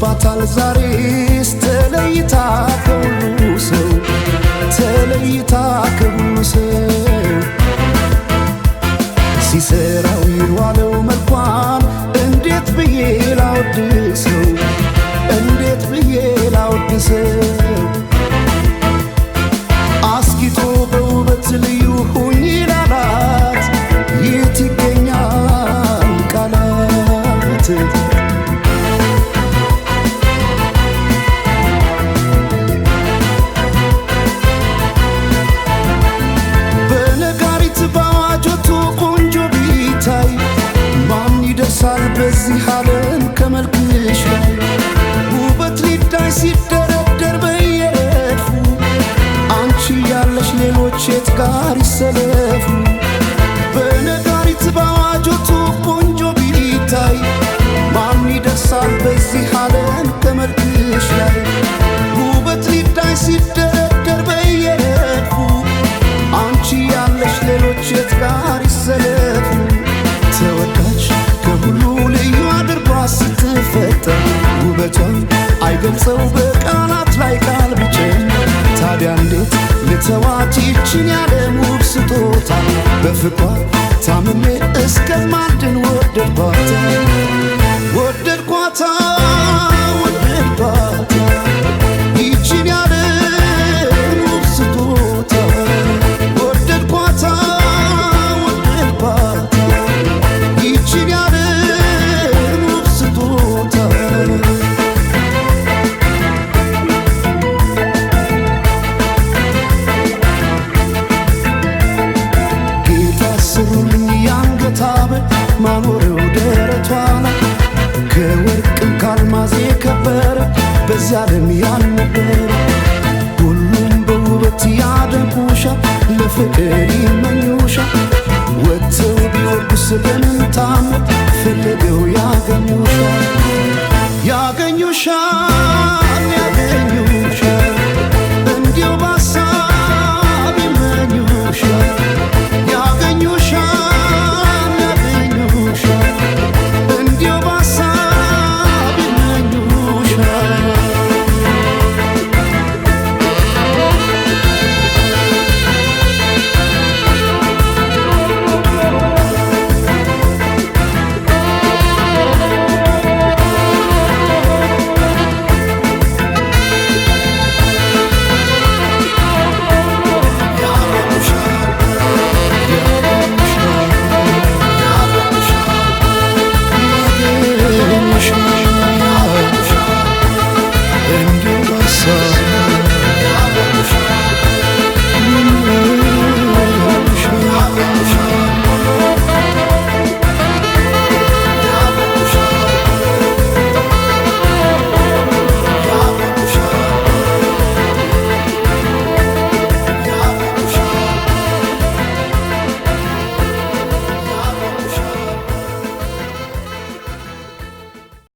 በስቶባታል ዛሬስ ተለይታ ከሁሉ ሰው ተለይታ ከሁሉ ሰው ሲሰራው ይዋለው መልኳን እንዴት ብዬ ላወድሰው እንዴት ብዬ ላወድሰው አስጊጦ በውበት ልዩ ሁኝ ላላት የት ይገኛል ቃላት በነጋሪት ባዋጆቱ ቆንጆ ቢታይ ማን ይደርሳል በዚህ ዓለም ከመልክሽ ላይ ውበት ሊዳይ ሲደረደር በየረድፉ አንቺ ያለሽ ሌሎች የት ጋር ይሰለፉ በነጋሪት ባዋጆቱ ቆንጆ ቢታይ ማን ይደርሳል በዚህ ዓለም ከመልክሽ ላይ ውበት ሊዳይ ሲደረደር በየረድፉ አንቺ ያለሽ ሌሎች የት ጋር ይሰለፉ ተወዳጅ ከሁሉ ልዩ አድርጓ ስትፈጠር ውበቷን አይገልጸው በቃላት ላይ ቃል ቢጨምር ታዲያ እንዴት ልተዋት ይችን ያለም ውብ ስጦታ በፍቅሯ ታምሜ እስከማልድን ወደድኳት ወደድኳት ወደድኳት ይችን ያለም ውብ ስጦታ ወደድኳት ወደድኳት ይችን ያለም ውብ ስጦታ ስሩልኝ የአንገት ሐብል ማኖሬው ደረቷ ላይ ከወርቅም ከአልማዝ የከበረ በዚህ ዓለም ያልነበረ ሁሉም በውበት ያደንቁሻል ለፍቅር ይመኙሻል ወጥተው ቢወርዱስ በምን ታምር ፈልገው ያገኙሻል